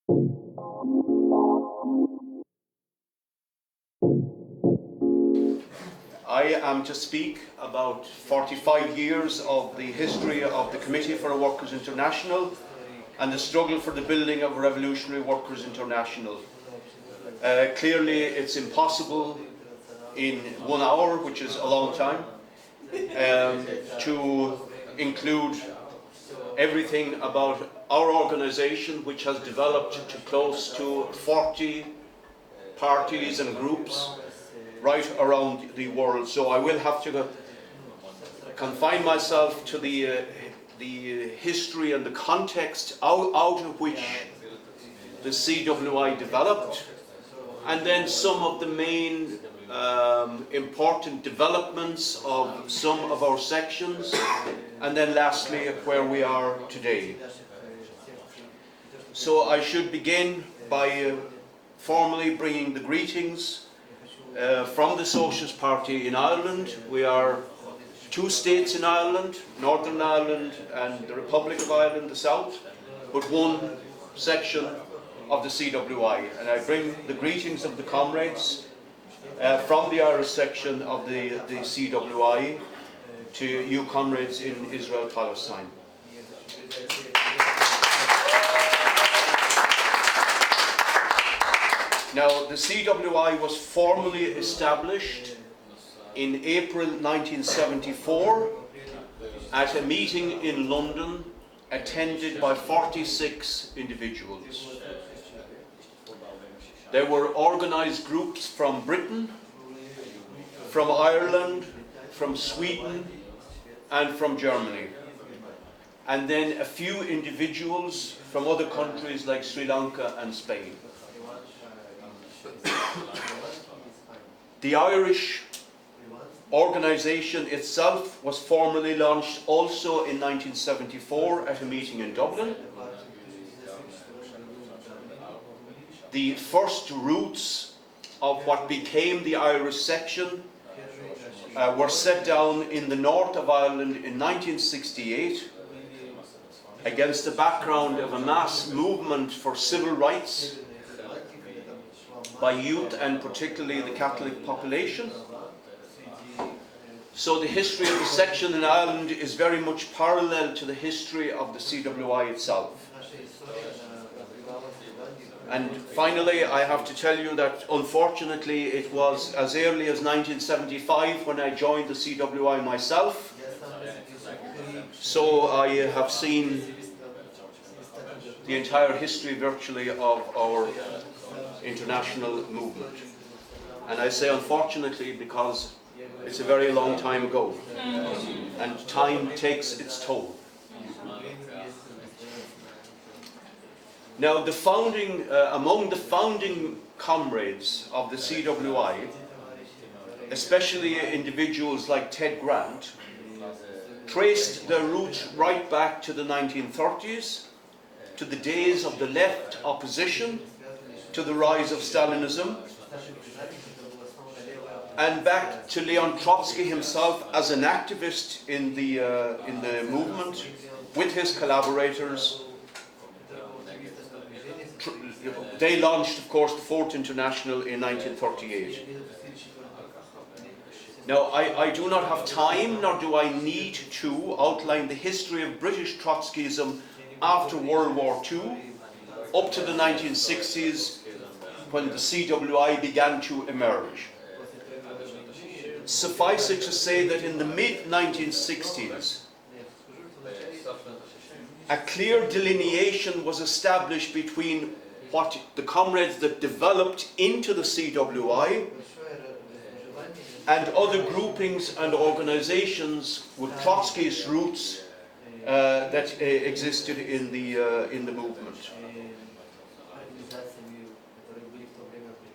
I am to speak about 45 years of the history of the Committee for a Workers' International and the struggle for the building of a Revolutionary Workers' International. Clearly it's impossible in 1 hour, which is a long time, to include everything about our organisation, which has developed to close to 40 parties and groups right around the world. So I will have to confine myself to the history and the context out of which the CWI developed, and then some of the main important developments of some of our sections, and then lastly where we are today. So I should begin by formally bringing the greetings from the Socialist Party in Ireland. We are 2 states in Ireland, Northern Ireland and the Republic of Ireland, the South, but 1 section of the CWI. And I bring the greetings of the comrades from the Irish section of the CWI to you comrades in Israel, Palestine. Now, the CWI was formally established in April 1974 at a meeting in London attended by 46 individuals. There were organised groups from Britain, from Ireland, from Sweden and from Germany, and then a few individuals from other countries like Sri Lanka and Spain. The Irish organisation itself was formally launched also in 1974 at a meeting in Dublin. The first roots of what became the Irish section were set down in the north of Ireland in 1968 against the background of a mass movement for civil rights by youth and particularly the Catholic population. So the history of the section in Ireland is very much parallel to the history of the CWI itself. And finally, I have to tell you that unfortunately it was as early as 1975 when I joined the CWI myself. So I have seen the entire history virtually of our international movement. And I say unfortunately because it's a very long time ago and time takes its toll. Now the founding, among the founding comrades of the CWI, especially individuals like Ted Grant, traced their roots right back to the 1930s, to the days of the left opposition to the rise of Stalinism, and back to Leon Trotsky himself as an activist in the movement with his collaborators. They launched, of course, the Fourth International in 1938. Now, I do not have time, nor do I need to outline the history of British Trotskyism after World War II, up to the 1960s, when the CWI began to emerge. Suffice it to say that in the mid-1960s, a clear delineation was established between what the comrades that developed into the CWI and other groupings and organizations with Trotskyist roots that existed in the movement.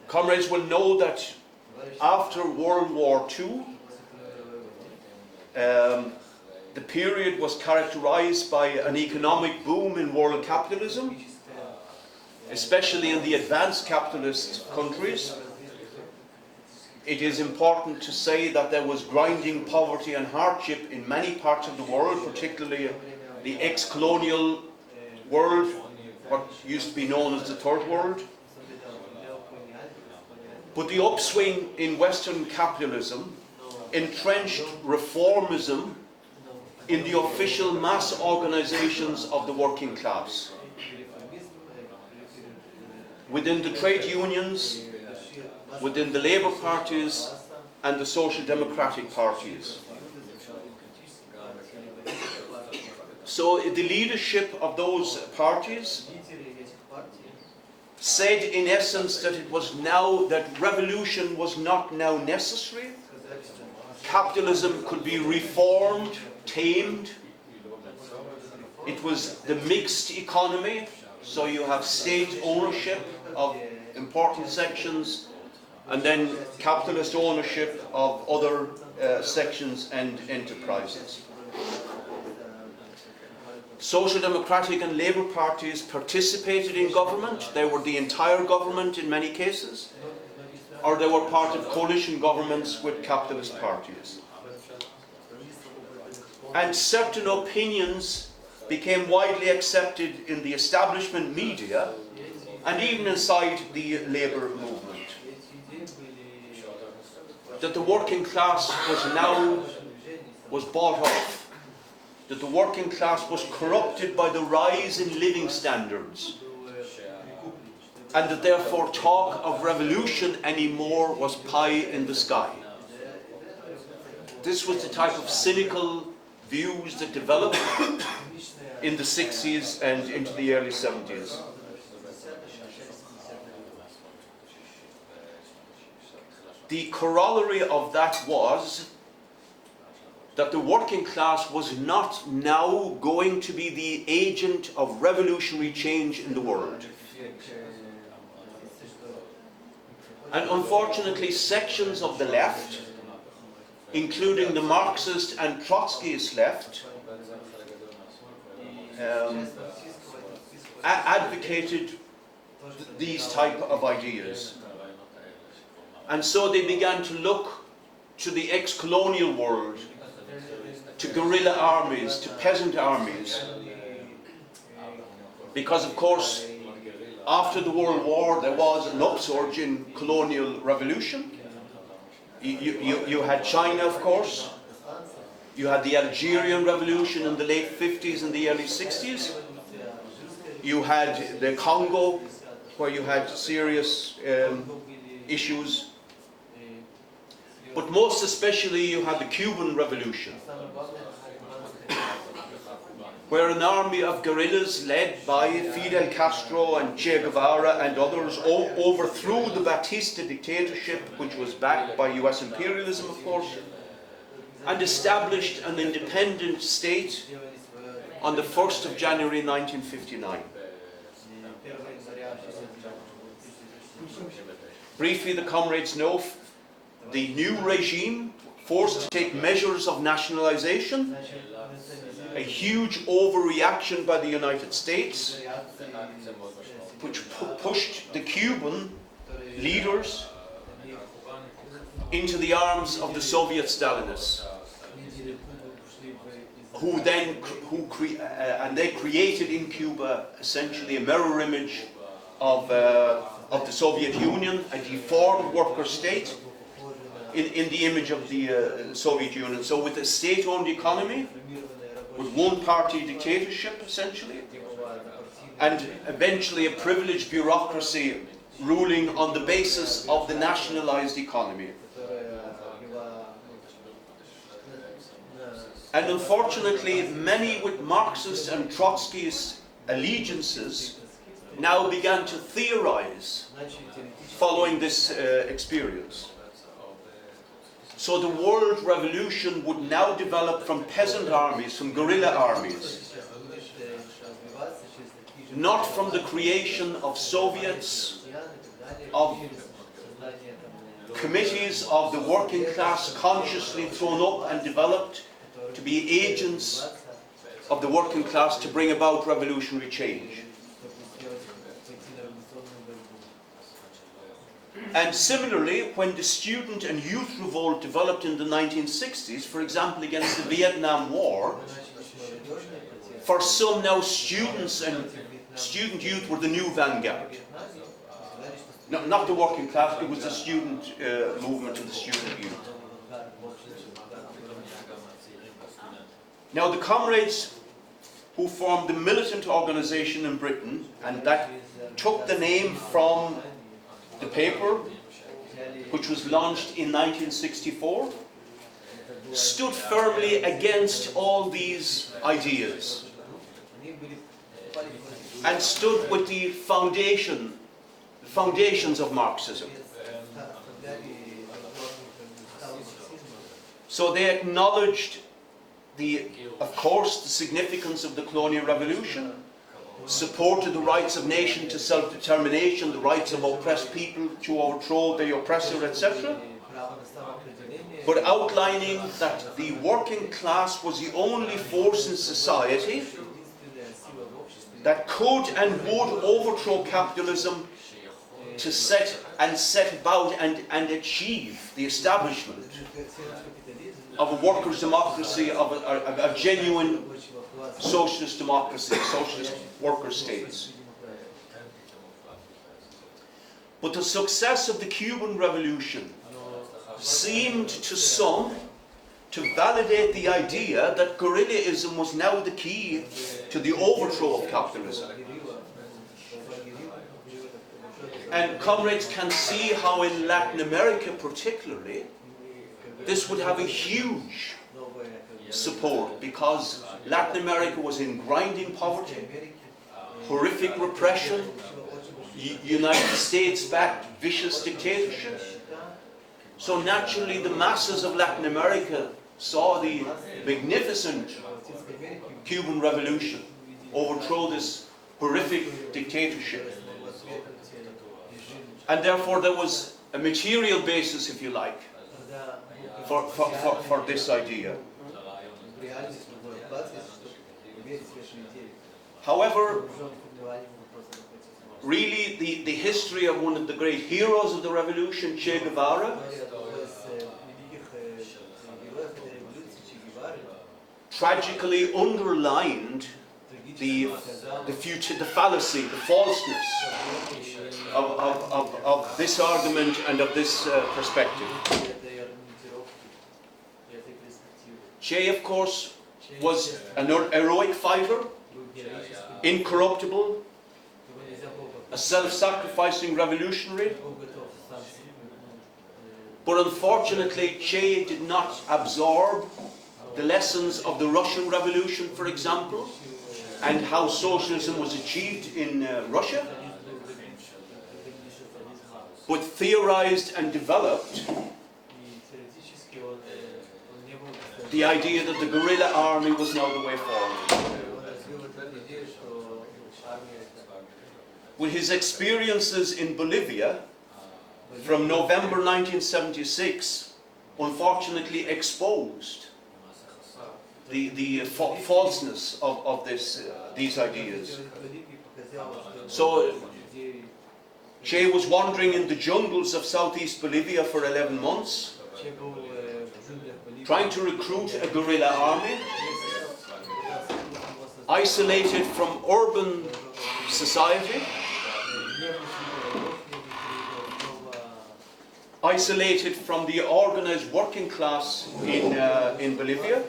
Comrades will know that after World War II, the period was characterized by an economic boom in world capitalism, especially in the advanced capitalist countries. It is important to say that there was grinding poverty and hardship in many parts of the world, particularly the ex-colonial world, what used to be known as the Third World. But the upswing in Western capitalism entrenched reformism in the official mass organizations of the working class, within the trade unions, within the Labour parties and the Social Democratic parties. So the leadership of those parties said in essence that it was now, that revolution was not now necessary. Capitalism could be reformed, tamed. It was the mixed economy, so you have state ownership of important sections and then capitalist ownership of other sections and enterprises. Social Democratic and Labour parties participated in government. They were the entire government in many cases, or they were part of coalition governments with capitalist parties. And certain opinions became widely accepted in the establishment media and even inside the Labour movement. That the working class was bought off. That the working class was corrupted by the rise in living standards, and that therefore talk of revolution anymore was pie in the sky. This was the type of cynical views that developed in the 60s and into the early 70s. The corollary of that was that the working class was not now going to be the agent of revolutionary change in the world. And unfortunately, sections of the left, including the Marxist and Trotskyist left, advocated these type of ideas. And so they began to look to the ex-colonial world, to guerrilla armies, to peasant armies. Because of course, after the World War, there was an upsurge in colonial revolution. You had China, of course. You had the Algerian Revolution in the late 50s and the early 60s. You had the Congo, where you had serious issues. But most especially you had the Cuban Revolution, where an army of guerrillas led by Fidel Castro and Che Guevara and others overthrew the Batista dictatorship, which was backed by US imperialism, of course, and established an independent state on the 1st of January 1959. Briefly, the comrades know, the new regime forced to take measures of nationalization, a huge overreaction by the United States, which pushed the Cuban leaders into the arms of the Soviet Stalinists, and they created in Cuba essentially a mirror image of the Soviet Union, a deformed worker state in the image of the Soviet Union. So with a state-owned economy, with one-party dictatorship essentially, and eventually a privileged bureaucracy ruling on the basis of the nationalized economy. And unfortunately, many with Marxist and Trotskyist allegiances now began to theorize following this experience. So the world revolution would now develop from peasant armies, from guerrilla armies, not from the creation of Soviets, of committees of the working class consciously thrown up and developed to be agents of the working class to bring about revolutionary change. And similarly, when the student and youth revolt developed in the 1960s, for example against the Vietnam War, for some now students and student youth were the new vanguard. No, not the working class, it was the student movement of the student youth. Now the comrades who formed the militant organisation in Britain, and that took the name from the paper, which was launched in 1964, stood firmly against all these ideas and stood with the foundations of Marxism. So they acknowledged of course, the significance of the colonial revolution, supported the rights of nation to self-determination, the rights of oppressed people to overthrow the oppressor, etc. But outlining that the working class was the only force in society that could and would overthrow capitalism to set about and achieve the establishment of a workers' democracy, of a genuine socialist democracy, socialist worker states. But the success of the Cuban Revolution seemed to some to validate the idea that guerrillaism was now the key to the overthrow of capitalism. And comrades can see how in Latin America particularly, this would have a huge support, because Latin America was in grinding poverty, horrific repression, United States-backed vicious dictatorship. So naturally the masses of Latin America saw the magnificent Cuban Revolution overthrow this horrific dictatorship. And therefore there was a material basis, if you like, for this idea. However, really the history of one of the great heroes of the revolution, Che Guevara, tragically underlined the fallacy, the falseness of this argument and of this perspective. Che, of course, was an heroic fighter, incorruptible, a self-sacrificing revolutionary. But unfortunately, Che did not absorb the lessons of the Russian Revolution, for example, and how socialism was achieved in Russia, but theorized and developed the idea that the guerrilla army was now the way forward. With his experiences in Bolivia from November 1976, unfortunately exposed the falseness of these ideas. So Che was wandering in the jungles of southeast Bolivia for 11 months, trying to recruit a guerrilla army, isolated from urban society, isolated from the organized working class in Bolivia,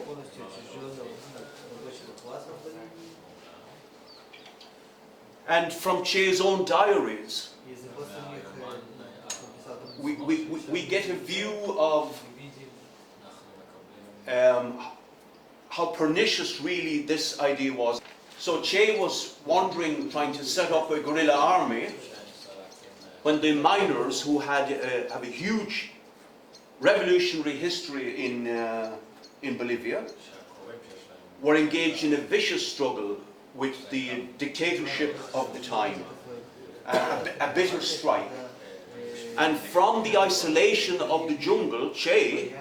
and from Che's own diaries, we get a view of how pernicious really this idea was. So Che was wandering, trying to set up a guerrilla army, when the miners, who have a huge revolutionary history in Bolivia, were engaged in a vicious struggle with the dictatorship of the time, a bitter strike. And from the isolation of the jungle, Che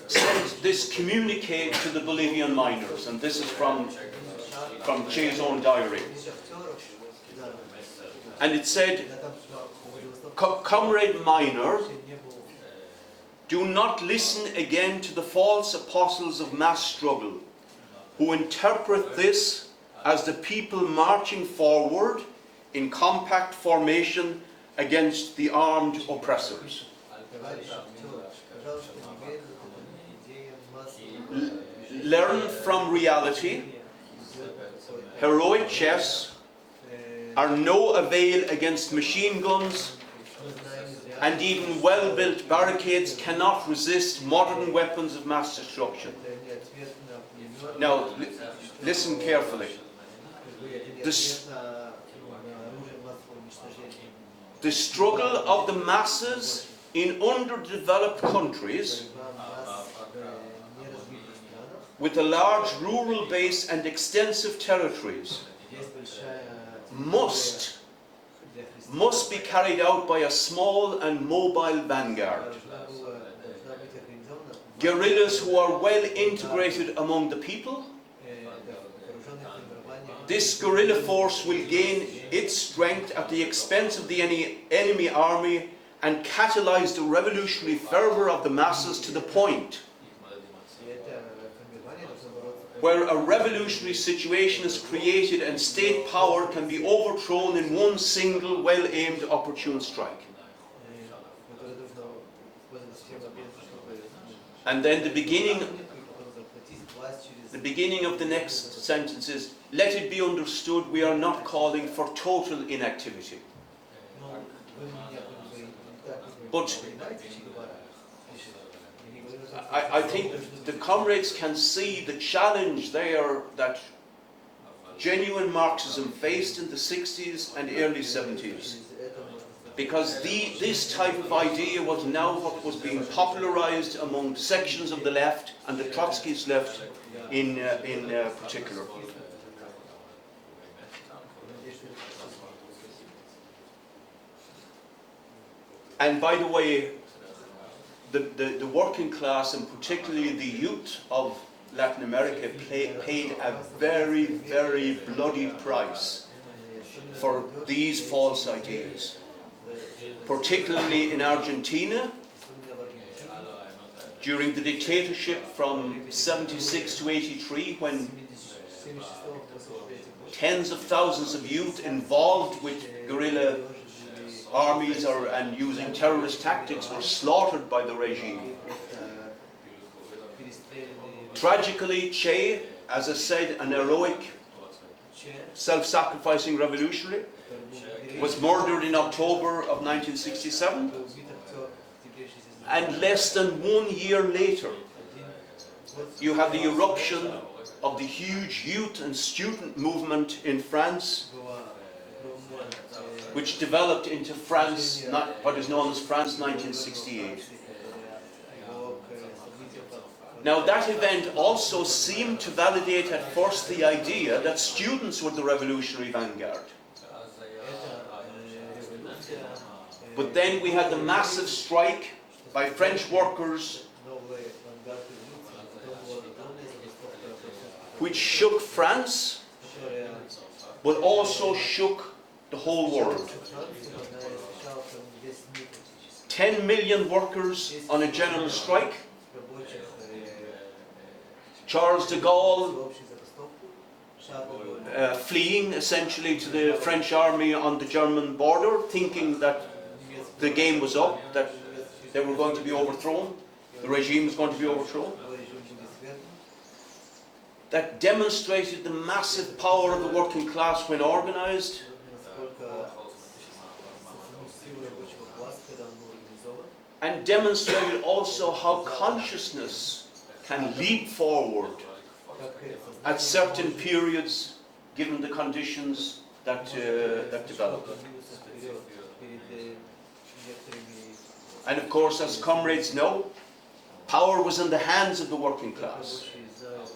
sent this communique to the Bolivian miners, and this is from Che's own diary. And it said, "Comrade miner, do not listen again to the false apostles of mass struggle, who interpret this as the people marching forward in compact formation against the armed oppressors. Learn from reality, heroic chess are no avail against machine guns, and even well-built barricades cannot resist modern weapons of mass destruction. Now, listen carefully. The struggle of the masses in underdeveloped countries with a large rural base and extensive territories must be carried out by a small and mobile vanguard. Guerrillas who are well integrated among the people. This guerrilla force will gain its strength at the expense of the enemy army and catalyze the revolutionary fervor of the masses to the point where a revolutionary situation is created and state power can be overthrown in one single, well-aimed, opportune strike. And then the beginning of the next sentence is, let it be understood we are not calling for total inactivity. But I think the comrades can see the challenge there that genuine Marxism faced in the 60s and early 70s. Because this type of idea was now what was being popularized among sections of the left, and the Trotskyist left in particular. And by the way, the working class, and particularly the youth of Latin America, paid a very, very bloody price for these false ideas. Particularly in Argentina, during the dictatorship from 76 to 83, when tens of thousands of youth involved with guerrilla armies and using terrorist tactics were slaughtered by the regime. Tragically, Che, as I said, an heroic, self-sacrificing revolutionary, was murdered in October of 1967, and less than 1 year later you have the eruption of the huge youth and student movement in France, which developed into France, what is known as France 1968. Now that event also seemed to validate at first the idea that students were the revolutionary vanguard. But then we had the massive strike by French workers, which shook France, but also shook the whole world. 10 million workers on a general strike. Charles de Gaulle fleeing essentially to the French army on the German border, thinking that the game was up, that they were going to be overthrown, the regime was going to be overthrown. That demonstrated the massive power of the working class when organized. And demonstrated also how consciousness can leap forward at certain periods, given the conditions that develop. And of course, as comrades know, power was in the hands of the working class,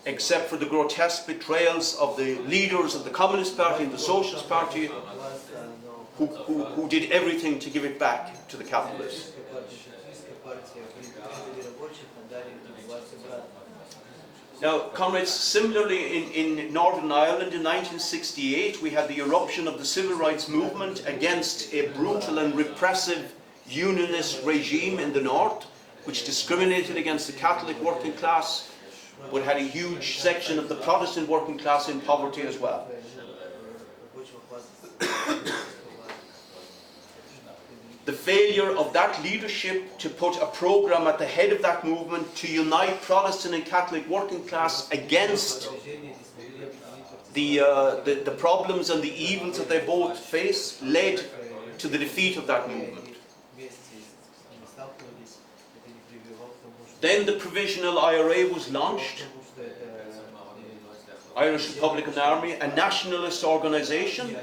except for the grotesque betrayals of the leaders of the Communist Party and the Socialist Party, who did everything to give it back to the capitalists. Now, comrades, similarly in Northern Ireland in 1968, we had the eruption of the civil rights movement against a brutal and repressive unionist regime in the north, which discriminated against the Catholic working class, but had a huge section of the Protestant working class in poverty as well. The failure of that leadership to put a program at the head of that movement to unite Protestant and Catholic working class against the problems and the evils that they both face led to the defeat of that movement. Then the Provisional IRA was launched, Irish Republican Army, a nationalist organisation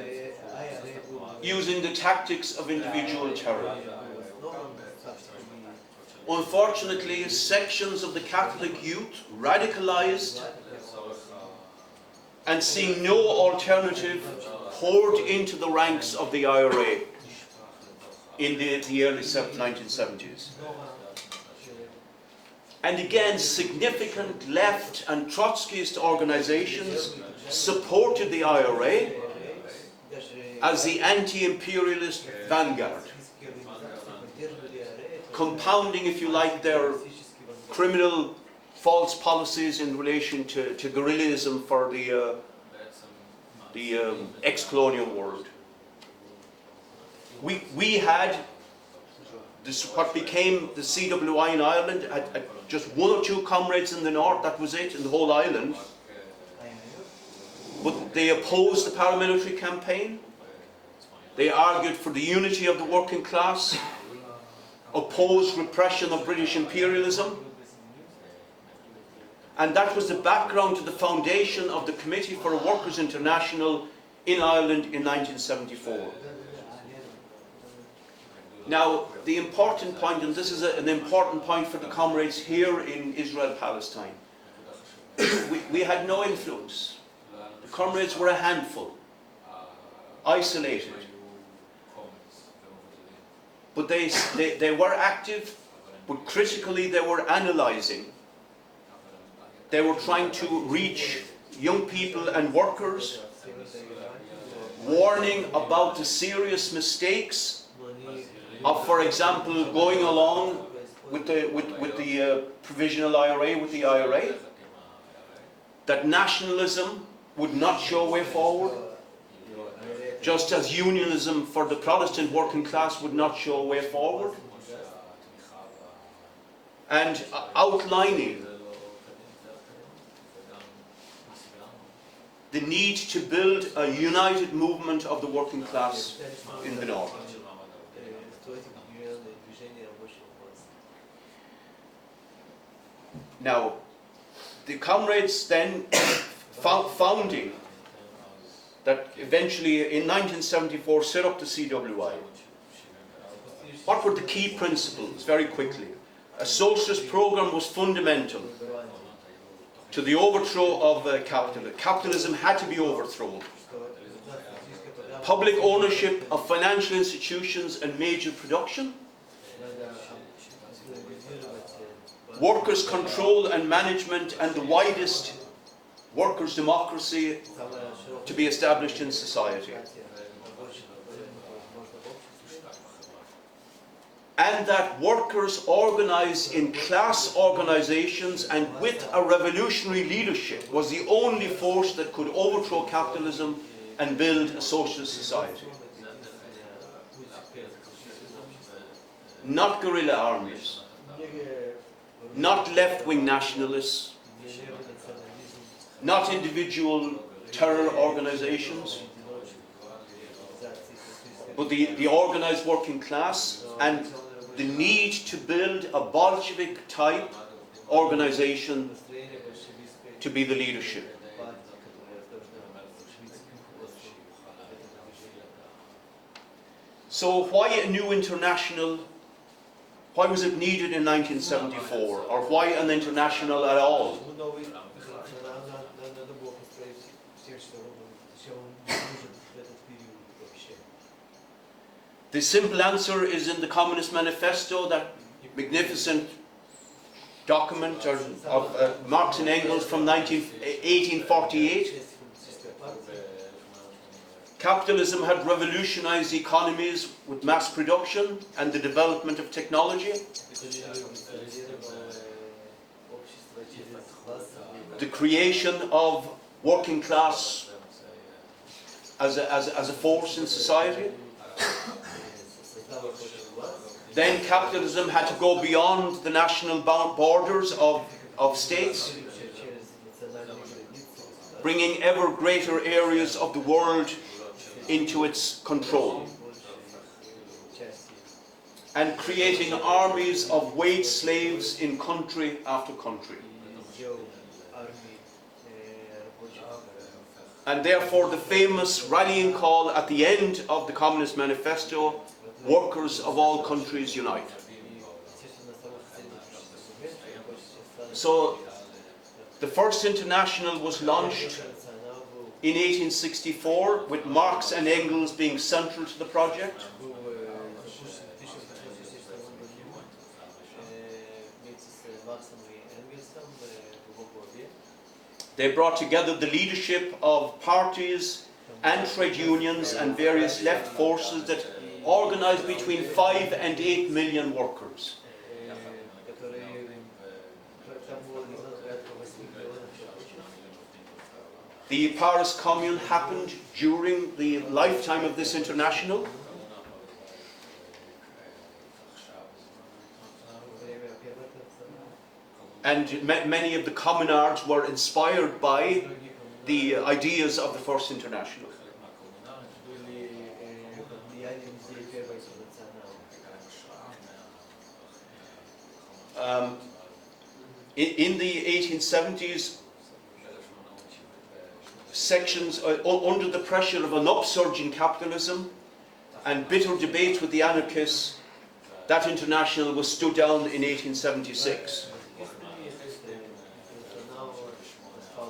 using the tactics of individual terror. Unfortunately, sections of the Catholic youth radicalised and seeing no alternative poured into the ranks of the IRA in the early 1970s. And again, significant left and Trotskyist organizations supported the IRA as the anti-imperialist vanguard, compounding, if you like, their criminal false policies in relation to guerrillism for the ex-colonial world. We had this, what became the CWI in Ireland, had just one or two comrades in the north, that was it, in the whole island. But they opposed the paramilitary campaign. They argued for the unity of the working class, opposed repression of British imperialism. And that was the background to the foundation of the Committee for a Workers' International in Ireland in 1974. Now, the important point, and this is an important point for the comrades here in Israel-Palestine, we had no influence. The comrades were a handful, isolated. But they were active, but critically they were analysing. They were trying to reach young people and workers, warning about the serious mistakes of, for example, going along with the Provisional IRA, with the IRA, that nationalism would not show a way forward, just as unionism for the Protestant working class would not show a way forward, and outlining the need to build a united movement of the working class in the north. Now, the comrades then founding that eventually in 1974 set up the CWI. What were the key principles, very quickly? A socialist program was fundamental to the overthrow of capitalism. Capitalism had to be overthrown. Public ownership of financial institutions and major production. Workers' control and management, and the widest workers' democracy to be established in society. And that workers organised in class organisations and with a revolutionary leadership was the only force that could overthrow capitalism and build a socialist society. Not guerrilla armies, not left-wing nationalists, not individual terror organisations, but the organised working class, and the need to build a Bolshevik-type organisation to be the leadership. So why a new international? Why was it needed in 1974? Or why an international at all? The simple answer is in the Communist Manifesto, that magnificent document of Marx and Engels from 1848. Capitalism had revolutionized economies with mass production and the development of technology. the creation of working class as a force in society. Then capitalism had to go beyond the national borders of states, bringing ever greater areas of the world into its control, and creating armies of wage slaves in country after country. And therefore the famous rallying call at the end of the Communist Manifesto, "Workers of all countries unite." So the first international was launched in 1864 with Marx and Engels being central to the project. They brought together the leadership of parties and trade unions and various left forces that organized between 5 and 8 million workers. The Paris Commune happened during the lifetime of this international. And many of the communards were inspired by the ideas of the First International. In the 1870s, sections under the pressure of an upsurge in capitalism and bitter debates with the anarchists, that international was stood down in 1876.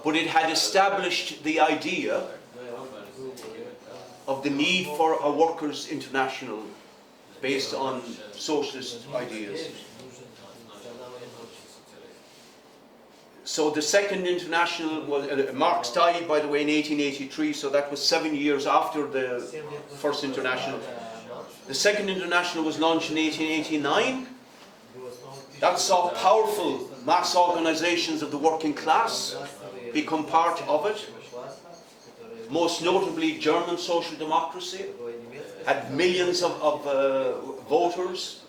But it had established the idea of the need for a workers' international based on socialist ideas. So the second international was, Marx died, by the way, in 1883, so that was 7 years after the first international. The second international was launched in 1889. That saw powerful mass organizations of the working class become part of it. Most notably, German social democracy had millions of voters,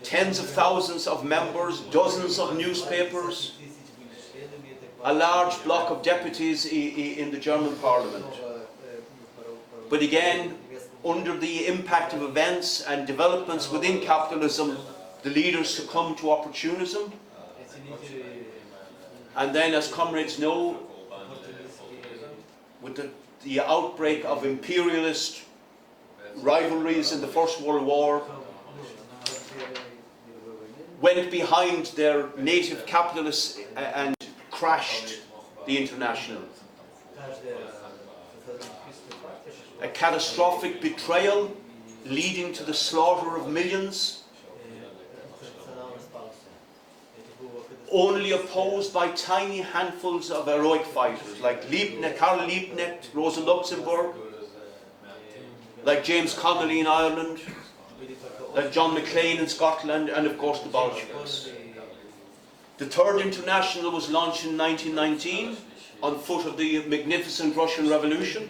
tens of thousands of members, dozens of newspapers, a large block of deputies in the German parliament. But again, under the impact of events and developments within capitalism, the leaders succumbed to opportunism. And then, as comrades know, with the outbreak of imperialist rivalries in the First World War, went behind their native capitalists and crashed the international. A catastrophic betrayal leading to the slaughter of millions, only opposed by tiny handfuls of heroic fighters like Karl Liebknecht, Rosa Luxemburg, like James Connolly in Ireland, like John McLean in Scotland, and of course the Bolsheviks. The Third International was launched in 1919 on foot of the magnificent Russian Revolution.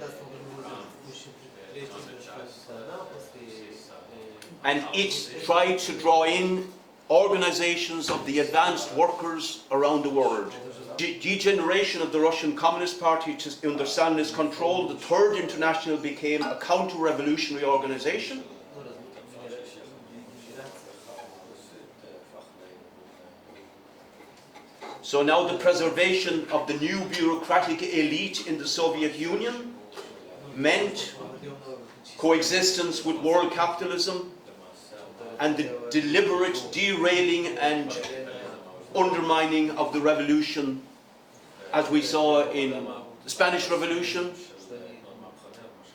And it tried to draw in organizations of the advanced workers around the world. Degeneration of the Russian Communist Party under Stalinist control, the Third International became a counter-revolutionary organization. So now the preservation of the new bureaucratic elite in the Soviet Union meant coexistence with world capitalism and the deliberate derailing and undermining of the revolution, as we saw in the Spanish Revolution,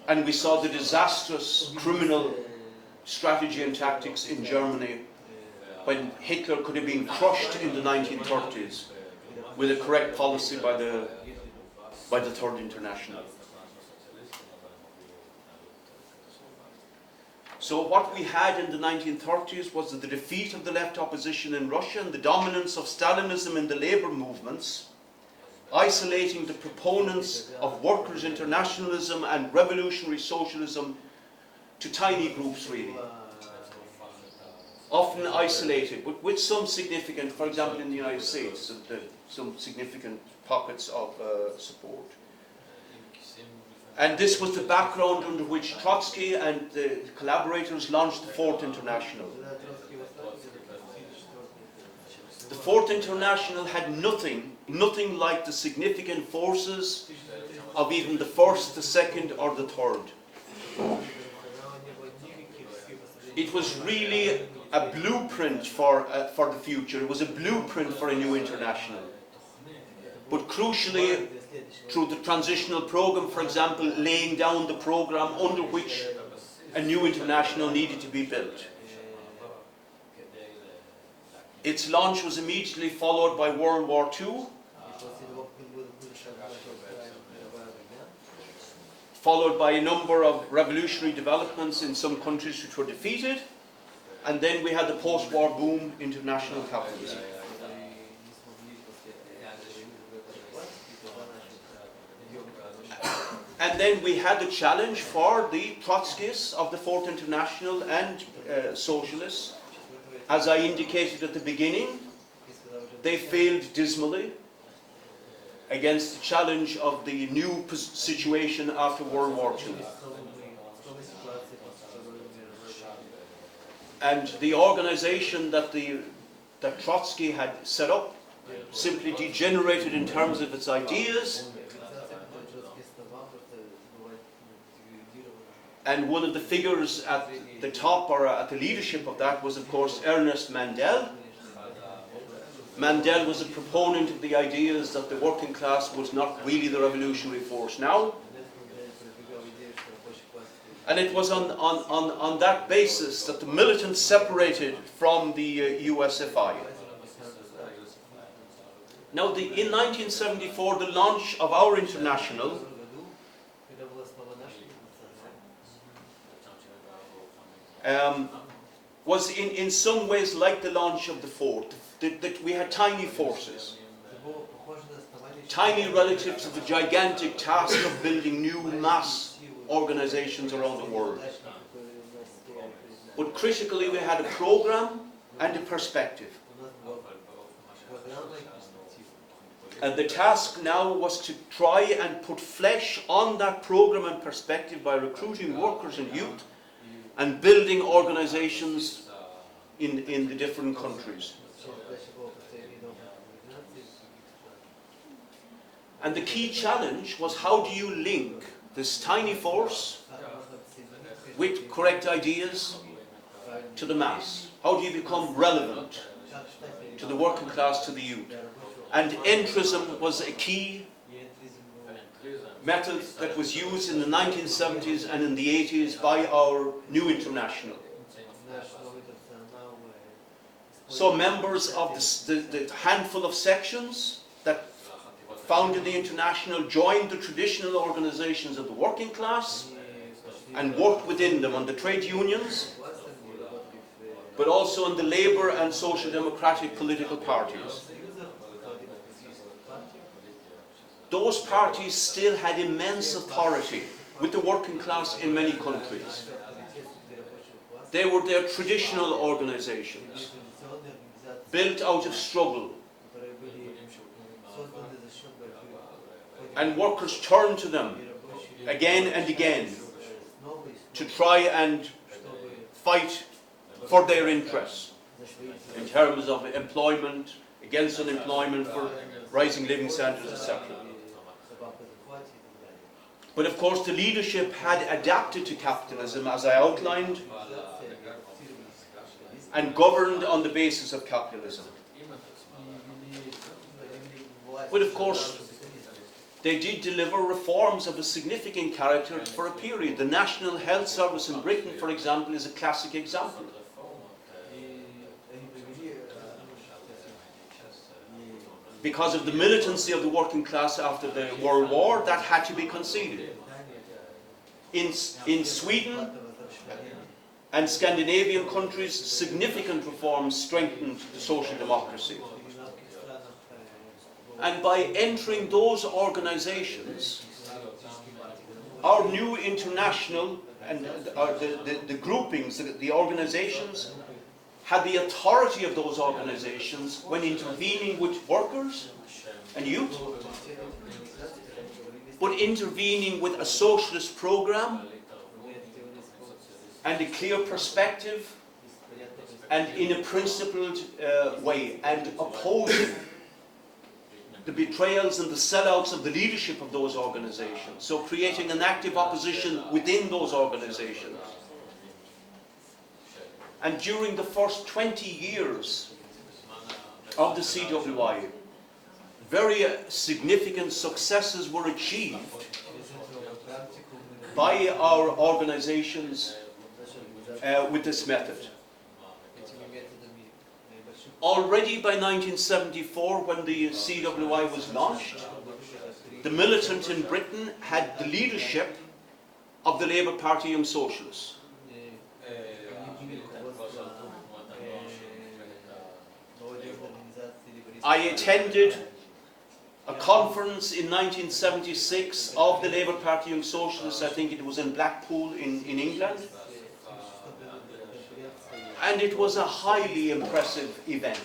and we saw the disastrous criminal strategy and tactics in Germany when Hitler could have been crushed in the 1930s with a correct policy by the Third International. So what we had in the 1930s was the defeat of the left opposition in Russia and the dominance of Stalinism in the labor movements isolating the proponents of workers' internationalism and revolutionary socialism to tiny groups, really. Often isolated, but with some significant, for example in the United States, some significant pockets of support. And this was the background under which Trotsky and the collaborators launched the Fourth International. The Fourth International had nothing like the significant forces of even the First, the Second, or the Third. It was really a blueprint for the future. It was a blueprint for a new international. But crucially, through the transitional program, for example, laying down the program under which a new international needed to be built. Its launch was immediately followed by World War II, followed by a number of revolutionary developments in some countries which were defeated, and then we had the post-war boom in international capitalism. And then we had the challenge for the Trotskyists of the Fourth International and socialists. As I indicated at the beginning, they failed dismally against the challenge of the new situation after World War II. And the organization that Trotsky had set up simply degenerated in terms of its ideas. And one of the figures at the top, or at the leadership of that, was of course Ernest Mandel. Mandel was a proponent of the ideas that the working class was not really the revolutionary force now. And it was on that basis that the militants separated from the USFI. Now, in 1974, the launch of our international was in some ways like the launch of the Fourth, that we had tiny forces, tiny relative to the gigantic task of building new mass organizations around the world. But critically, we had a program and a perspective. And the task now was to try and put flesh on that program and perspective by recruiting workers and youth and building organizations in the different countries. And the key challenge was, how do you link this tiny force with correct ideas to the mass? How do you become relevant to the working class, to the youth? And entrism was a key method that was used in the 1970s and in the 80s by our new international. So members of the handful of sections that founded the international joined the traditional organizations of the working class and worked within them on the trade unions, but also on the Labour and Social Democratic political parties. Those parties still had immense authority with the working class in many countries. They were their traditional organizations, built out of struggle. And workers turned to them again and again to try and fight for their interests in terms of employment, against unemployment, for rising living standards, etc. But of course the leadership had adapted to capitalism, as I outlined, and governed on the basis of capitalism. But of course they did deliver reforms of a significant character for a period. The National Health Service in Britain, for example, is a classic example. Because of the militancy of the working class after the World War, that had to be conceded. In Sweden and Scandinavian countries, significant reforms strengthened the social democracy. And by entering those organizations, our new international and the groupings, the organizations, had the authority of those organizations when intervening with workers and youth, but intervening with a socialist program and a clear perspective and in a principled way, and opposing the betrayals and the sellouts of the leadership of those organizations. So creating an active opposition within those organizations. And during the first 20 years of the CWI, very significant successes were achieved by our organizations with this method. Already by 1974, when the CWI was launched, the militant in Britain had the leadership of the Labour Party Young Socialists. I attended a conference in 1976 of the Labour Party Young Socialists. I think it was in Blackpool in England. And it was a highly impressive event.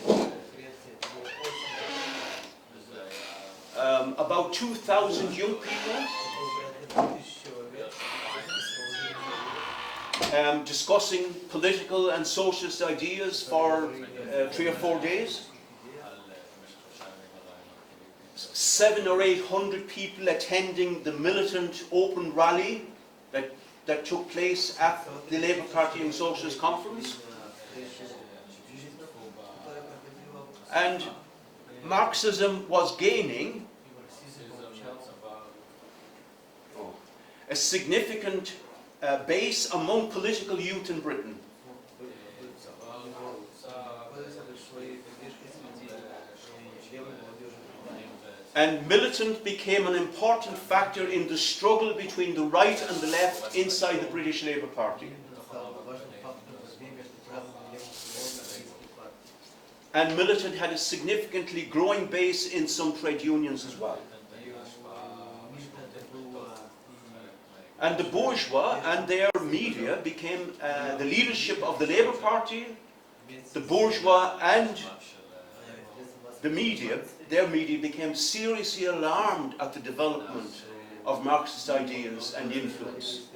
About 2,000 young people discussing political and socialist ideas for 3 or 4 days. 700 or 800 people attending the militant open rally that took place at the Labour Party and Socialist Conference. And Marxism was gaining a significant base among political youth in Britain. And militant became an important factor in the struggle between the right and the left inside the British Labour Party. And militant had a significantly growing base in some trade unions as well. And the bourgeois and their media became the leadership of the Labour Party, the bourgeois and the media, their media became seriously alarmed at the development of Marxist ideas and influence.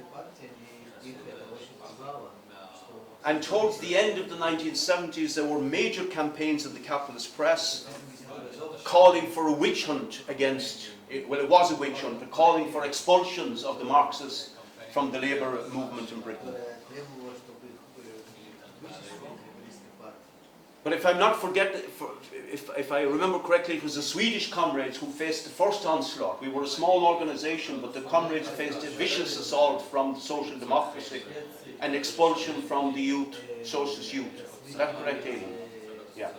And towards the end of the 1970s, there were major campaigns in the capitalist press calling for a witch hunt against, well, it was a witch hunt, but calling for expulsions of the Marxists from the labour movement in Britain. But if I'm not forgetting, if I remember correctly, it was the Swedish comrades who faced the first onslaught. We were a small organisation, but the comrades faced a vicious assault from the Social Democracy and expulsion from the youth, socialist youth. Is that correct, Aileen? Yeah.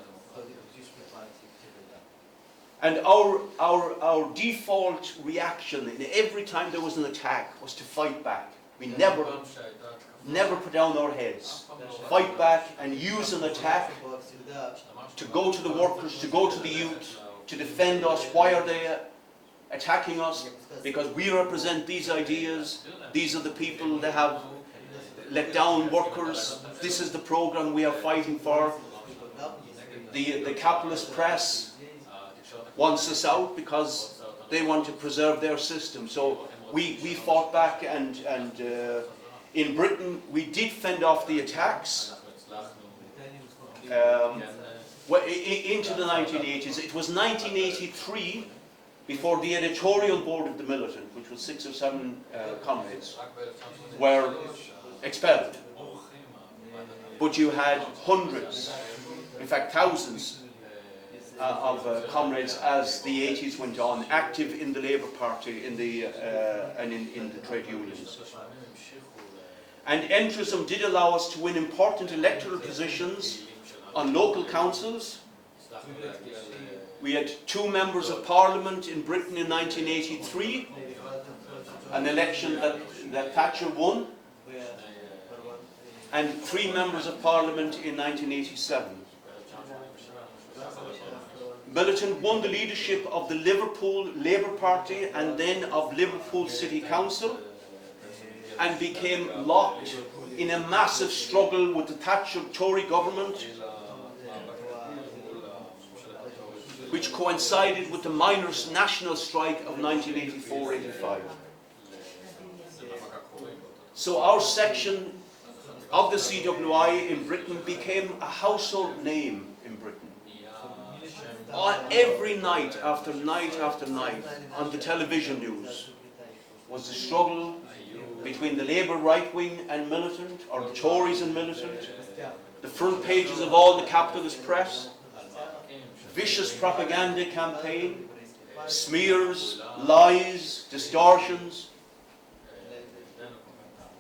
And our default reaction in every time there was an attack was to fight back. We never put down our heads. Fight back and use an attack to go to the workers, to go to the youth, to defend us. Why are they attacking us? Because we represent these ideas. These are the people that have let down workers. This is the program we are fighting for. The capitalist press wants us out because they want to preserve their system. So we fought back, and in Britain we did fend off the attacks into the 1980s. It was 1983 before the editorial board of the Militant, which was 6 or 7 comrades, were expelled. But you had hundreds, in fact thousands, of comrades as the 80s went on, active in the Labour Party and in the trade unions. And entrism did allow us to win important electoral positions on local councils. We had 2 members of Parliament in Britain in 1983, an election that Thatcher won, and 3 members of Parliament in 1987. Militant won the leadership of the Liverpool Labour Party and then of Liverpool City Council, and became locked in a massive struggle with the Thatcher Tory government, which coincided with the miners' national strike of 1984-85. So our section of the CWI in Britain became a household name in Britain. Every night after night after night on the television news was the struggle between the Labour right wing and militant, or the Tories and militant, the front pages of all the capitalist press, vicious propaganda campaign, smears, lies, distortions.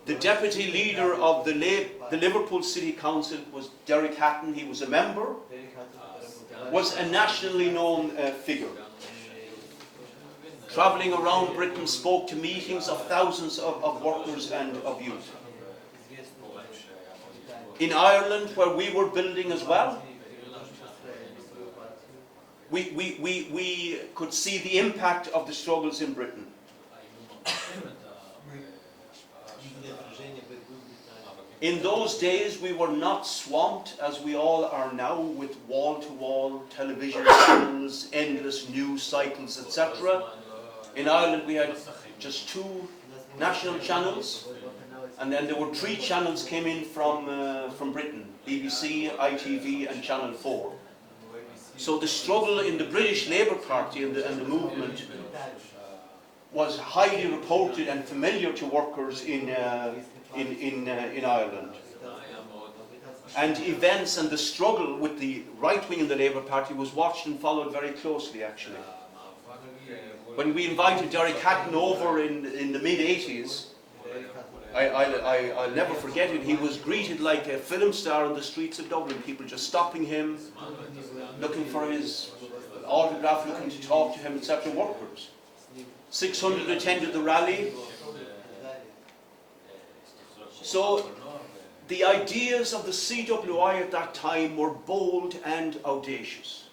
The deputy leader of the Liverpool City Council was Derek Hatton. He was a member, was a nationally known figure. Travelling around Britain, spoke to meetings of thousands of workers and of youth. In Ireland, where we were building as well, we could see the impact of the struggles in Britain. In those days, we were not swamped, as we all are now, with wall-to-wall television channels, endless news cycles, etc. In Ireland, we had just 2 national channels, and then there were 3 channels came in from Britain: BBC, ITV, and Channel 4. So the struggle in the British Labour Party and the movement was highly reported and familiar to workers in Ireland. And events and the struggle with the right wing in the Labour Party was watched and followed very closely, actually. When we invited Derek Hatton over in the mid-80s, I'll never forget it, he was greeted like a film star on the streets of Dublin, people just stopping him, looking for his autograph, looking to talk to him, etc. Workers. 600 attended the rally. So the ideas of the CWI at that time were bold and audacious.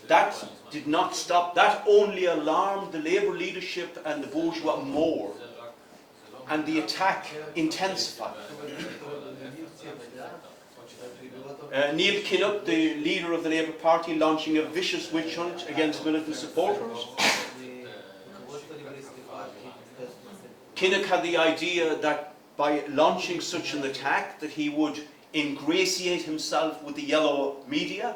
That did not stop, that only alarmed the Labour leadership and the bourgeois more, and the attack intensified. Neil Kinnock, the leader of the Labour Party, launching a vicious witch hunt against militant supporters. Kinnock had the idea that by launching such an attack that he would ingratiate himself with the yellow media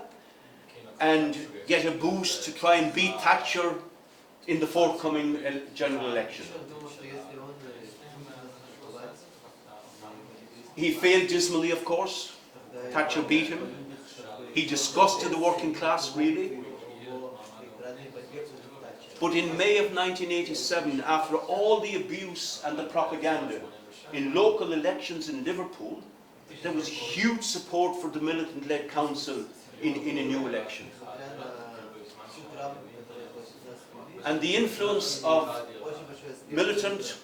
and get a boost to try and beat Thatcher in the forthcoming general election. He failed dismally, of course. Thatcher beat him. He disgusted the working class, really. But in May of 1987, after all the abuse and the propaganda in local elections in Liverpool, there was huge support for the militant-led council in a new election. And the influence of militant,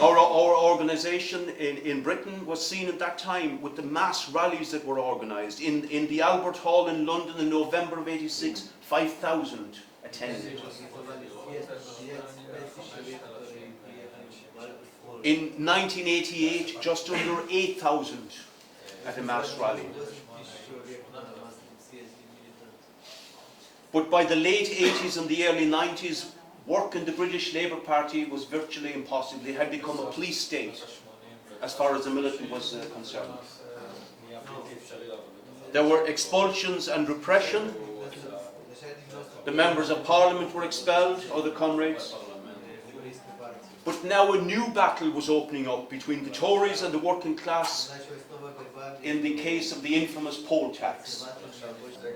our organisation in Britain was seen at that time with the mass rallies that were organised. In the Albert Hall in London in November of '86, 5,000 attended. In 1988, just under 8,000 at a mass rally. But by the late 80s and the early 90s, work in the British Labour Party was virtually impossible. It had become a police state as far as the militant was concerned. There were expulsions and repression. The members of Parliament were expelled, other comrades. But now a new battle was opening up between the Tories and the working class in the case of the infamous poll tax.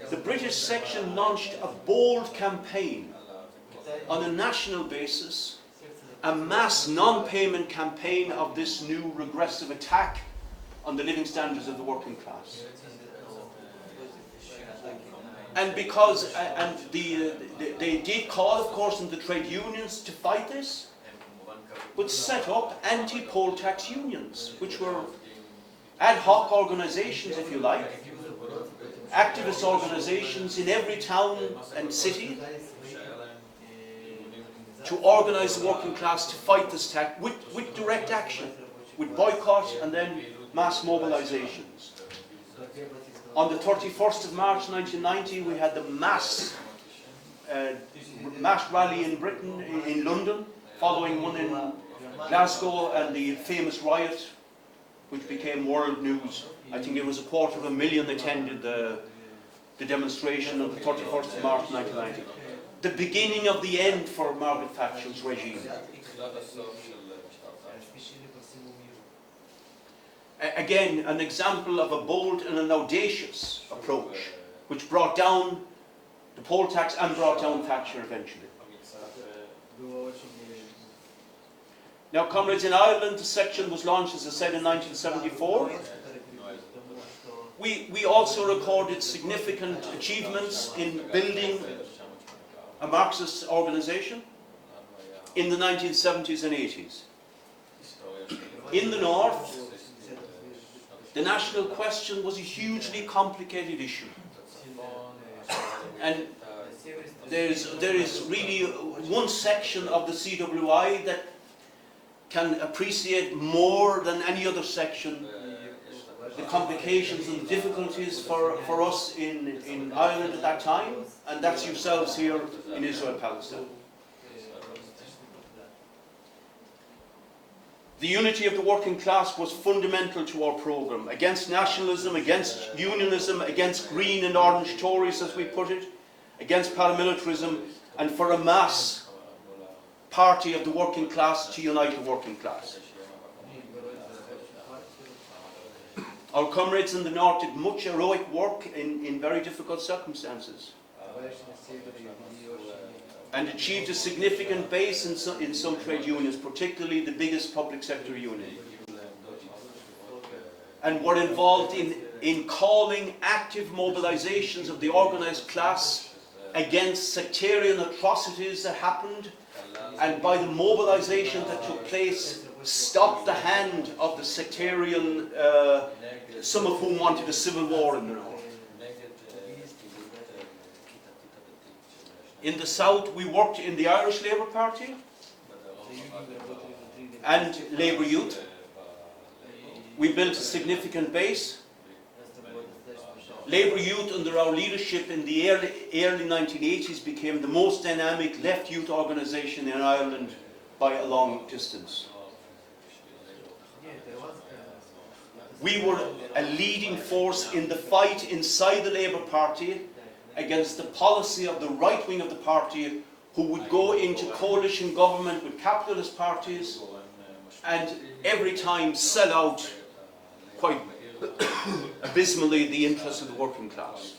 The British section launched a bold campaign on a national basis, a mass non-payment campaign of this new regressive attack on the living standards of the working class. And because, they did call, of course, on the trade unions to fight this, but set up anti-poll tax unions, which were ad hoc organisations, if you like, activist organizations in every town and city to organize the working class to fight this attack with direct action, with boycott and then mass mobilizations. On the 31st of March 1990, we had the mass rally in Britain, in London, following one in Glasgow, and the famous riot, which became world news. I think it was 250,000 attended the demonstration on the 31st of March 1990. The beginning of the end for Margaret Thatcher's regime. Again, an example of a bold and an audacious approach, which brought down the poll tax and brought down Thatcher eventually. Now, comrades, in Ireland, the section was launched, as I said, in 1974. We also recorded significant achievements in building a Marxist organization in the 1970s and 80s. In the North, the national question was a hugely complicated issue. And there is really one section of the CWI that can appreciate more than any other section the complications and difficulties for us in Ireland at that time, and that's yourselves here in Israel-Palestine. The unity of the working class was fundamental to our programme, against nationalism, against unionism, against green and orange Tories, as we put it, against paramilitarism, and for a mass party of the working class to unite the working class. Our comrades in the North did much heroic work in very difficult circumstances and achieved a significant base in some trade unions, particularly the biggest public sector union, and were involved in calling active mobilizations of the organised class against sectarian atrocities that happened, and by the mobilization that took place, stopped the hand of the sectarian, some of whom wanted a civil war in the North. In the South, we worked in the Irish Labour Party and Labour Youth. We built a significant base. Labour Youth, under our leadership in the early 1980s, became the most dynamic left youth organisation in Ireland by a long distance. We were a leading force in the fight inside the Labour Party against the policy of the right wing of the party, who would go into coalition government with capitalist parties and every time sell out quite abysmally the interests of the working class.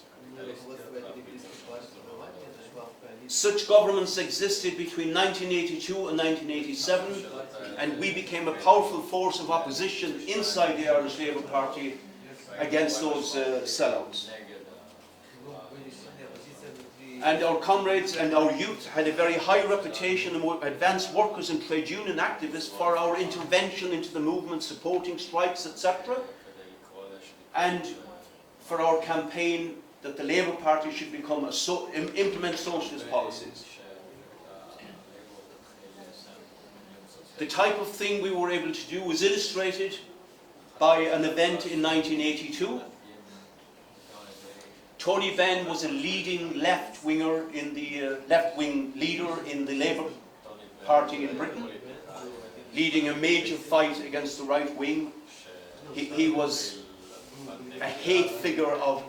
Such governments existed between 1982 and 1987, and we became a powerful force of opposition inside the Irish Labour Party against those sellouts. And our comrades and our youth had a very high reputation among advanced workers and trade union activists for our intervention into the movement, supporting strikes, etc., and for our campaign that the Labour Party should become implement socialist policies. The type of thing we were able to do was illustrated by an event in 1982. Tony Benn was a leading left-winger in the left-wing leader in the Labour Party in Britain, leading a major fight against the right wing. He was a hate figure of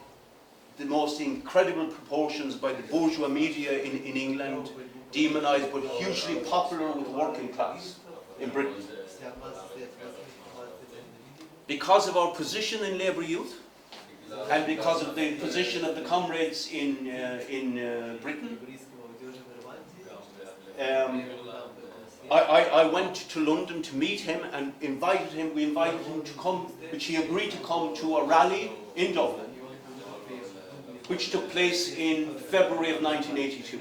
the most incredible proportions by the bourgeois media in England, demonised but hugely popular with the working class in Britain. Because of our position in Labour Youth, and because of the position of the comrades in Britain, I went to London to meet him and we invited him to come, which he agreed to come to a rally in Dublin, which took place in February of 1982.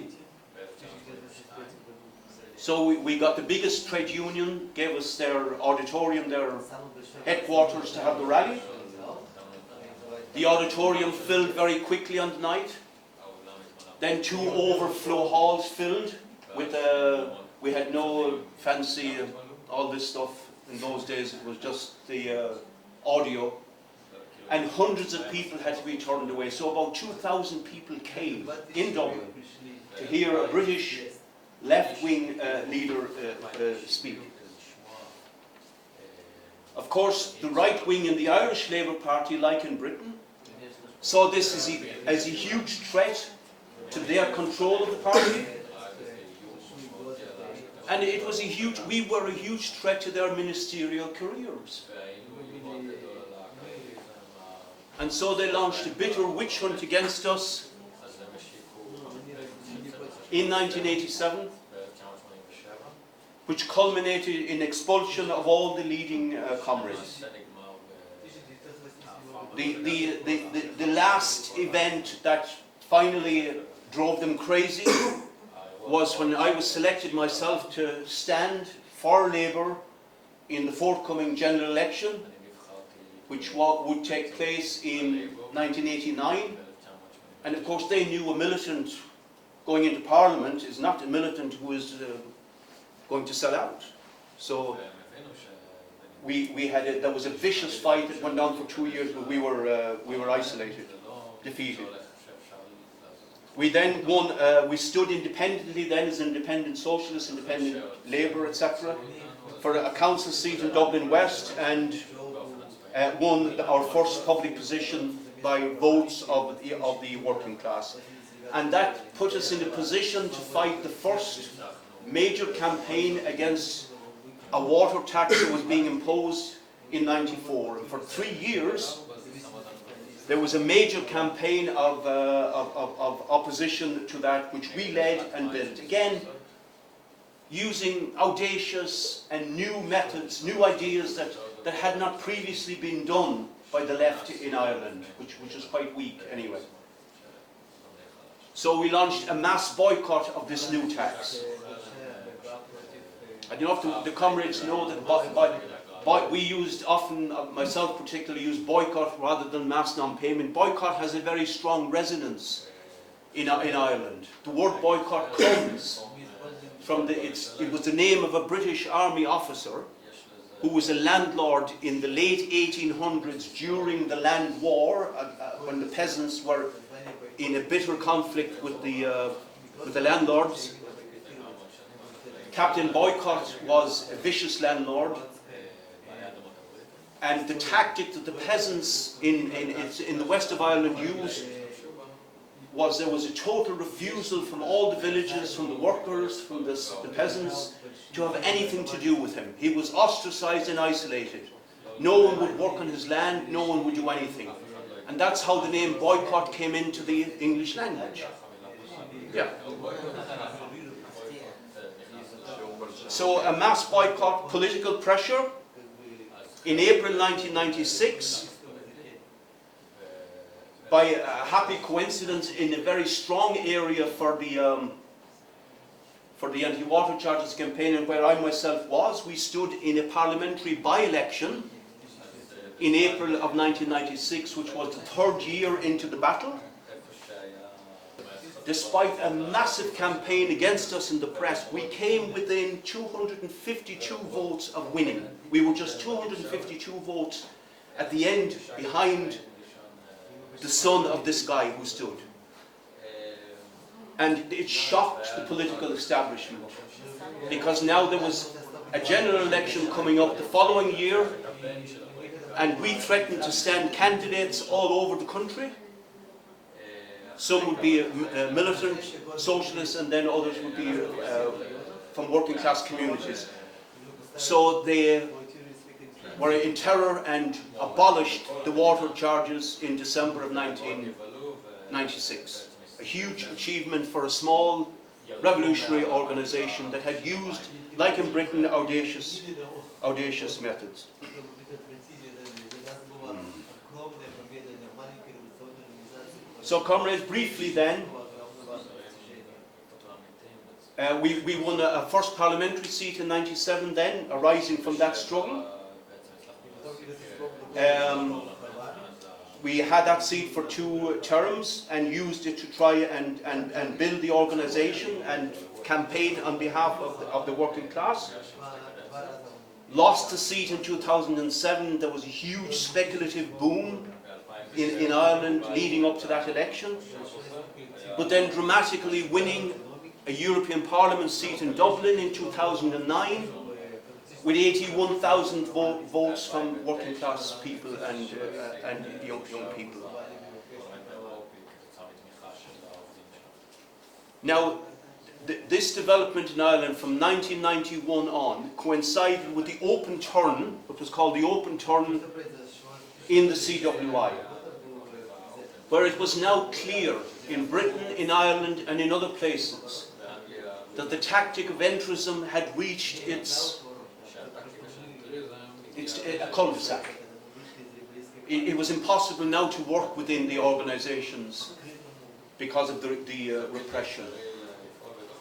So we got the biggest trade union, gave us their auditorium, their headquarters to have the rally. The auditorium filled very quickly on the night. Then 2 overflow halls filled with, we had no fancy, all this stuff in those days. It was just the audio. And hundreds of people had to be turned away. So about 2,000 people came in Dublin to hear a British left-wing leader speak. Of course, the right wing in the Irish Labour Party, like in Britain, saw this as a huge threat to their control of the party. And it was we were a huge threat to their ministerial careers. And so they launched a bitter witch hunt against us in 1987, which culminated in expulsion of all the leading comrades. The last event that finally drove them crazy was when I was selected myself to stand for Labour in the forthcoming general election, which would take place in 1989. And of course they knew a militant going into Parliament is not a militant who is going to sell out. So there was a vicious fight that went on for 2 years, but we were isolated, defeated. We then won, we stood independently then as independent socialists, independent Labour, etc., for a council seat in Dublin West, and won our first public position by votes of the working class. And that put us in a position to fight the first major campaign against a water tax that was being imposed in '94. And for 3 years, there was a major campaign of opposition to that, which we led and built. Again, using audacious and new methods, new ideas that had not previously been done by the left in Ireland, which was quite weak anyway. So we launched a mass boycott of this new tax. I don't know if the comrades know that we used often, myself particularly, used boycott rather than mass non-payment. Boycott has a very strong resonance in Ireland. The word boycott comes from it was the name of a British army officer who was a landlord in the late 1800s during the land war, when the peasants were in a bitter conflict with the landlords. Captain Boycott was a vicious landlord, and the tactic that the peasants in the west of Ireland used was there was a total refusal from all the villages, from the workers, from the peasants, to have anything to do with him. He was ostracized and isolated. No one would work on his land, no one would do anything. And that's how the name boycott came into the English language. Yeah. So a mass boycott, political pressure. In April 1996, by a happy coincidence, in a very strong area for the anti-water charges campaign, and where I myself was, we stood in a parliamentary by-election in April of 1996, which was the 3rd year into the battle. Despite a massive campaign against us in the press, we came within 252 votes of winning. We were just 252 votes at the end, behind the son of this guy who stood. And it shocked the political establishment, because now there was a general election coming up the following year, and we threatened to stand candidates all over the country. Some would be militant socialists, and then others would be from working class communities. So they were in terror and abolished the water charges in December of 1996. A huge achievement for a small revolutionary organisation that had used, like in Britain, audacious methods. So, comrades, briefly then, we won a first parliamentary seat in '97 then, arising from that struggle. we had that seat for 2 terms and used it to try and build the organisation and campaign on behalf of the working class. Lost the seat in 2007. There was a huge speculative boom in Ireland leading up to that election. But then dramatically winning a European Parliament seat in Dublin in 2009 with 81,000 votes from working class people and young people. Now, this development in Ireland from 1991 on coincided with the open turn, what was called the open turn in the CWI, where it was now clear in Britain, in Ireland and in other places that the tactic of entrism had reached its cul-de-sac. It was impossible now to work within the organisations because of the repression.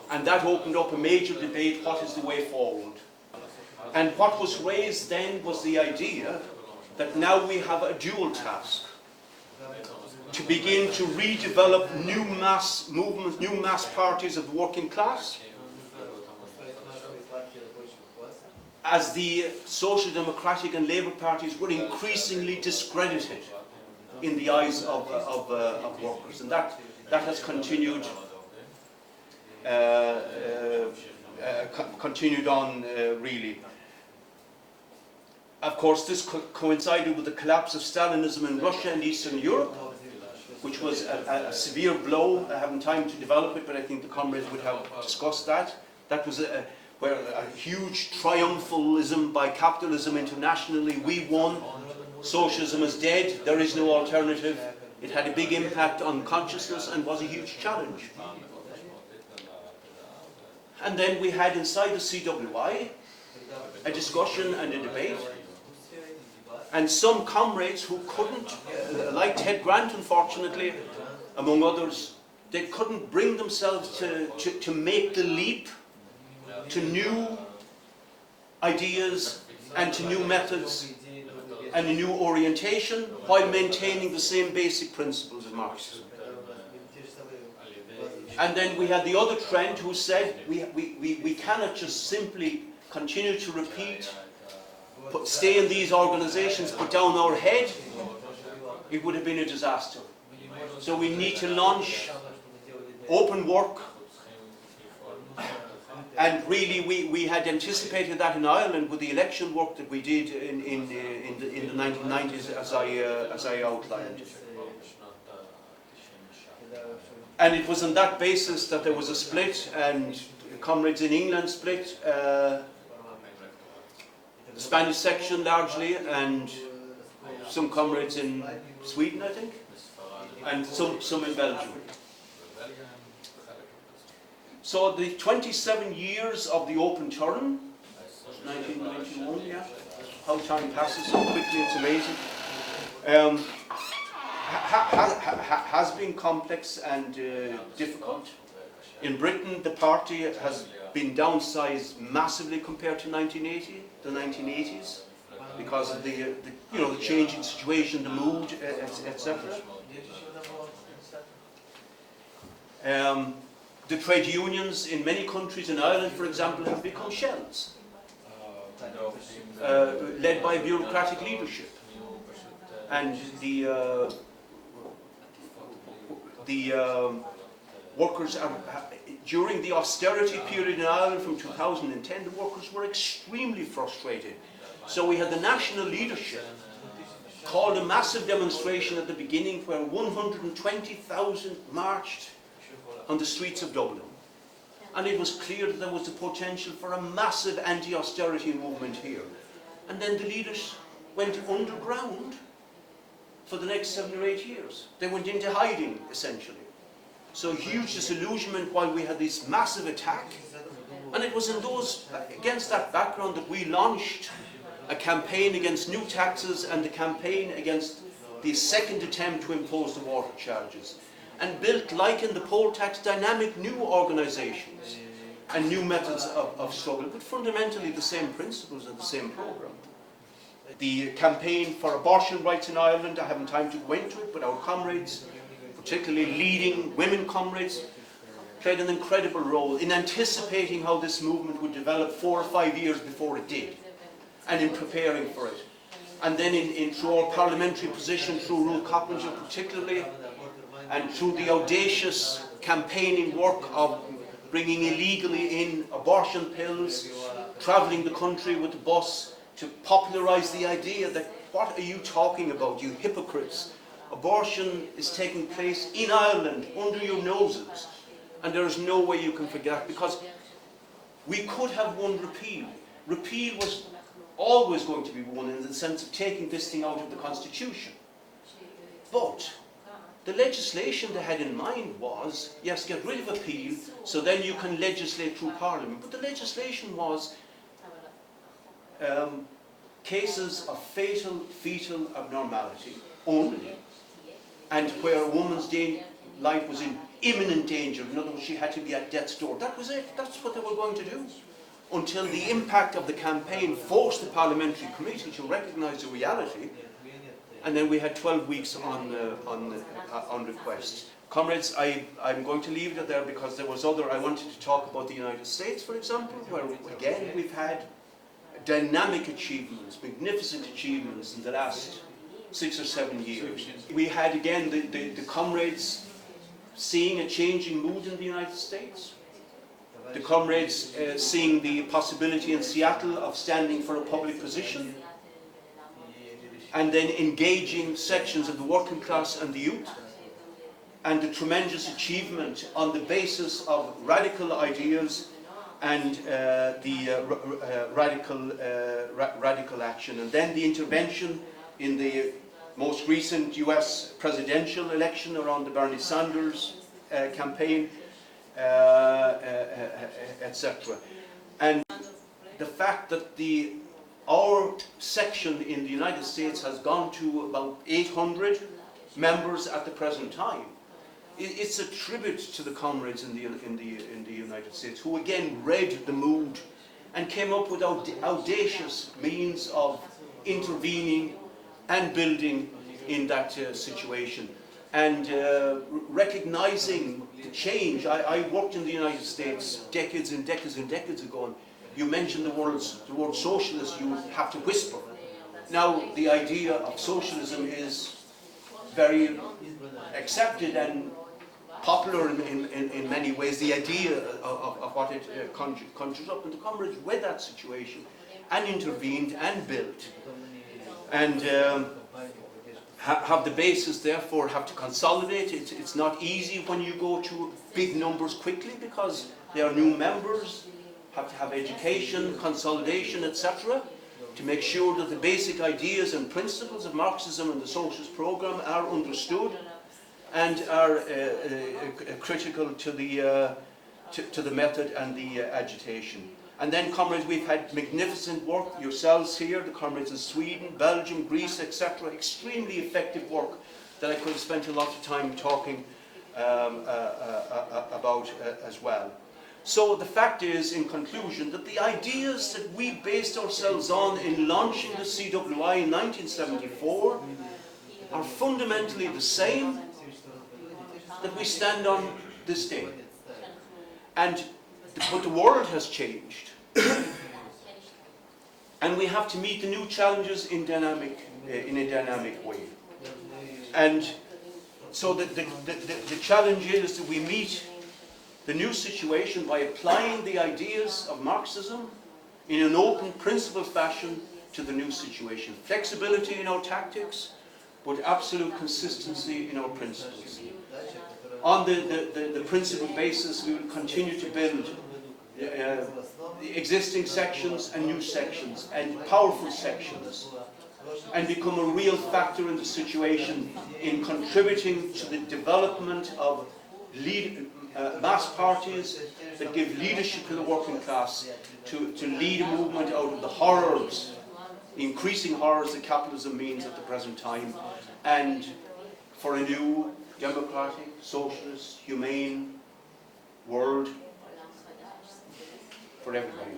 And that opened up a major debate, what is the way forward? And what was raised then was the idea that now we have a dual task, to begin to redevelop new mass movements, new mass parties of the working class, as the Social Democratic and Labour parties were increasingly discredited in the eyes of workers. And that has continued on really. Of course, this coincided with the collapse of Stalinism in Russia and Eastern Europe, which was a severe blow. I haven't time to develop it, but I think the comrades would have discussed that. That was where a huge triumphalism by capitalism internationally. We won. Socialism is dead. There is no alternative. It had a big impact on consciousness and was a huge challenge. And then we had inside the CWI a discussion and a debate. And some comrades who couldn't, like Ted Grant unfortunately, among others, they couldn't bring themselves to make the leap to new ideas and to new methods and a new orientation while maintaining the same basic principles of Marxism. And then we had the other trend who said we cannot just simply continue to repeat, stay in these organizations, put down our head. It would have been a disaster. So we need to launch open work. And really we had anticipated that in Ireland with the election work that we did in the 1990s as I outlined. And it was on that basis that there was a split, and comrades in England split, the Spanish section largely, and some comrades in Sweden, I think, and some in Belgium. So the 27 years of the open turn, 1991, yeah, how time passes so quickly, it's amazing, has been complex and difficult. In Britain, the party has been downsized massively compared to the 1980s, because of the changing situation, the mood, etc. The trade unions in many countries, in Ireland for example, have become shells, led by bureaucratic leadership. And the workers during the austerity period in Ireland from 2010, the workers were extremely frustrated. So we had the national leadership called a massive demonstration at the beginning where 120,000 marched on the streets of Dublin. And it was clear that there was the potential for a massive anti-austerity movement here. And then the leaders went underground for the next 7 or 8 years. They went into hiding, essentially. So huge disillusionment while we had this massive attack. And it was against that background that we launched a campaign against new taxes and a campaign against the second attempt to impose the water charges. And built, like in the poll tax, dynamic new organisations and new methods of struggle, but fundamentally the same principles and the same programme. the campaign for abortion rights in Ireland. I haven't time to go into it, but our comrades, particularly leading women comrades, played an incredible role in anticipating how this movement would develop 4 or 5 years before it did, and in preparing for it. And then through our parliamentary position, through Rule Coppinger particularly, and through the audacious campaigning work of bringing illegally in abortion pills, travelling the country with the bus to popularise the idea that, what are you talking about, you hypocrites? Abortion is taking place in Ireland, under your noses, and there is no way you can forget, because we could have won repeal. Repeal was always going to be won in the sense of taking this thing out of the Constitution. But the legislation they had in mind was, yes, get rid of appeal, so then you can legislate through Parliament. But the legislation was cases of fatal fetal abnormality only, and where a woman's life was in imminent danger. In other words, she had to be at death's door. That was it. That's what they were going to do. Until the impact of the campaign forced the parliamentary committee to recognise the reality, and then we had 12 weeks on request. Comrades, I'm going to leave it there because there was I wanted to talk about the United States, for example, where again we've had dynamic achievements, magnificent achievements in the last 6 or 7 years. We had again the comrades seeing a changing mood in the United States. The comrades seeing the possibility in Seattle of standing for a public position, and then engaging sections of the working class and the youth, and the tremendous achievement on the basis of radical ideas and radical action. And then the intervention in the most recent US presidential election around the Bernie Sanders campaign, etc. And the fact that our section in the United States has gone to about 800 members at the present time. It's a tribute to the comrades in the United States, who again read the mood and came up with audacious means of intervening and building in that situation, and recognizing the change. I worked in the United States decades and decades and decades ago, and you mentioned the word socialist, you would have to whisper. Now the idea of socialism is very accepted and popular in many ways, the idea of what it conjures up. And the comrades read that situation and intervened and built, and have the basis, therefore have to consolidate. It's not easy when you go to big numbers quickly, because there are new members, have to have education, consolidation, etc., to make sure that the basic ideas and principles of Marxism and the socialist program are understood and are critical to the method and the agitation. And then, comrades, we've had magnificent work, yourselves here, the comrades in Sweden, Belgium, Greece, etc., extremely effective work that I could have spent a lot of time talking about as well. So the fact is, in conclusion, that the ideas that we based ourselves on in launching the CWI in 1974 are fundamentally the same that we stand on this day. But the world has changed, and we have to meet the new challenges in a dynamic way. And so the challenge is that we meet the new situation by applying the ideas of Marxism in an open, principled fashion to the new situation. Flexibility in our tactics, but absolute consistency in our principles. On the principled basis, we will continue to build the existing sections and new sections and powerful sections, and become a real factor in the situation in contributing to the development of mass parties that give leadership to the working class, to lead a movement out of the horrors, the increasing horrors that capitalism means at the present time, and for a new democratic, socialist, humane world for everybody.